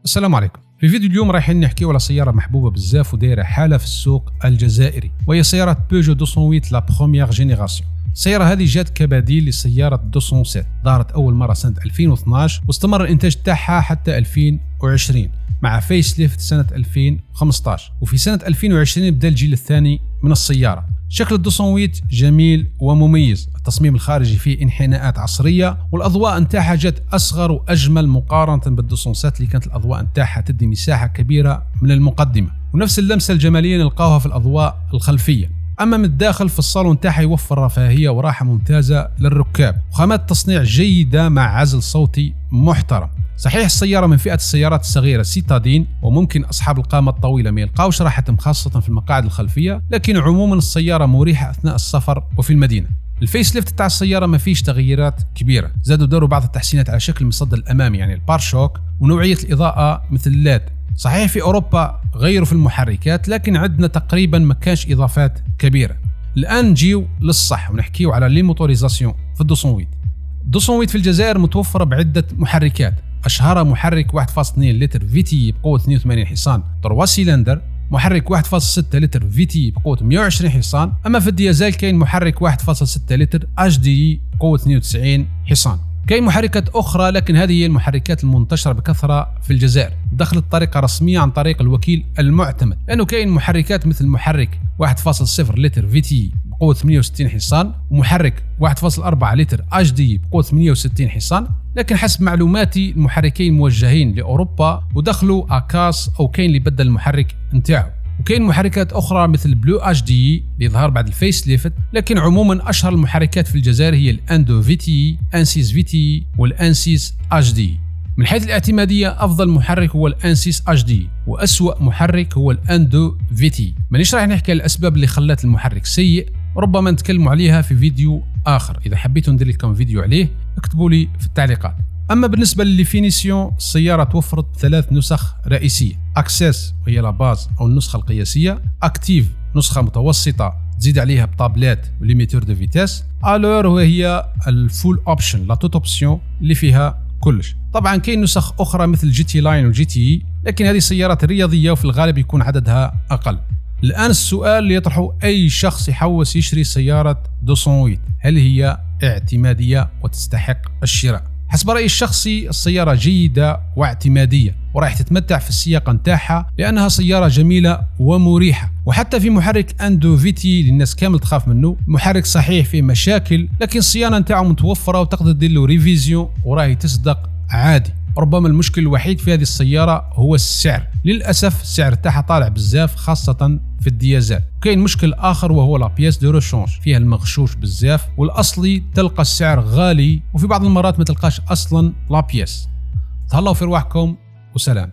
السلام عليكم. في فيديو اليوم رايحين نحكيو على سيارة محبوبة بزاف ودايرة حالة في السوق الجزائري، وهي سيارة بيجو 208 لا بروميير جينيراسيون. السيارة هذه جات كبديل لسيارة 207، ظهرت أول مرة سنة 2012 واستمر الإنتاج تاعها حتى 2020 مع فيس ليفت سنة 2015، وفي سنة 2020 بدأ الجيل الثاني من السيارة. شكل 208 جميل ومميز، التصميم الخارجي فيه انحناءات عصرية، والأضواء نتاعها جات أصغر وأجمل مقارنة بال 207 اللي كانت الأضواء نتاعها تدي مساحة كبيرة من المقدمة، ونفس اللمسة الجمالية نلقاوها في الأضواء الخلفية. أما من الداخل في الصالون نتاعها يوفر رفاهية وراحة ممتازة للركاب، وخامات تصنيع جيدة مع عزل صوتي محترم. صحيح السيارة من فئة السيارات الصغيرة سيتادين، وممكن أصحاب القامة الطويلة ما يلقاوش راحتهم خاصة في المقاعد الخلفية، لكن عموما السيارة مريحة أثناء السفر وفي المدينة. الفيس ليفت تاع السيارة ما فيش تغييرات كبيرة، زادوا داروا بعض التحسينات على شكل المصد الأمامي يعني البارشوك، ونوعية الإضاءة مثل اللاد. صحيح في أوروبا غيروا في المحركات، لكن عندنا تقريبا ما كانش إضافات كبيرة. الآن نجيو للصح ونحكيو على لي موتوريزاسيون في 208. 208 في الجزائر متوفرة بعدة محركات، أشهرها محرك 1.2 لتر VTI بقوة 82 حصان 3 سيلندر، محرك 1.6 لتر VTI بقوة 120 حصان. أما في الديازل كاين محرك 1.6 لتر HDI بقوة 92 حصان. كاين محركات أخرى، لكن هذه هي المحركات المنتشرة بكثرة في الجزائر، دخلت طريقة رسمية عن طريق الوكيل المعتمد، لأنه كاين محركات مثل محرك 1.0 لتر VTI بقوة 68 حصان، ومحرك 1.4 لتر HDI بقوة 68 حصان، لكن حسب معلوماتي المحركين موجهين لأوروبا ودخلوا أكاس أو كاين اللي بدل المحرك نتاعو. وكاين محركات أخرى مثل بلو HDI اللي ظهر بعد الفيس ليفت، لكن عموما أشهر المحركات في الجزائر هي الأندو VTI، أنسيس VTI والأنسيس HDI. من حيث الاعتمادية أفضل محرك هو الأنسيس HDI، وأسوأ محرك هو الأندو VTI. مانيش راح نحكي الأسباب اللي خلت المحرك سيء، ربما نتكلم عليها في فيديو آخر. إذا حبيتوا ندير لكم فيديو عليه اكتبوا لي في التعليقات. أما بالنسبة للفينيسيون، السيارة توفرت 3 نسخ رئيسية: أكسس وهي لا باز أو النسخة القياسية، أكتيف نسخة متوسطة تزيد عليها بطابلات وليميتور دو فيتاس، ألور وهي الفول أوبشن لا توت أوبسيون اللي فيها كلش. طبعا كاين نسخ أخرى مثل جي تي لاين وجي تي، لكن هذه سيارات رياضية وفي الغالب يكون عددها أقل. الآن السؤال اللي يطرحه أي شخص يحوس يشري سيارة 208: هل هي اعتمادية وتستحق الشراء؟ حسب رأيي الشخصي السيارة جيدة واعتمادية، وراح تتمتع في السياقة نتاعها لأنها سيارة جميلة ومريحة. وحتى في محرك أندو فيتي للناس كامل تخاف منه، محرك صحيح فيه مشاكل لكن الصيانة نتاعه متوفرة وتقدر دير له ريفيزيون وراهي تصدق عادي. ربما المشكل الوحيد في هذه السيارة هو السعر، للأسف السعر تاعها طالع بزاف خاصة في الديازل. وكاين مشكل آخر وهو لا بياس دو روشونج، فيها المغشوش بزاف، والأصلي تلقى السعر غالي وفي بعض المرات ما تلقاش أصلا لا بياس. تهلاو في رواحكم وسلام.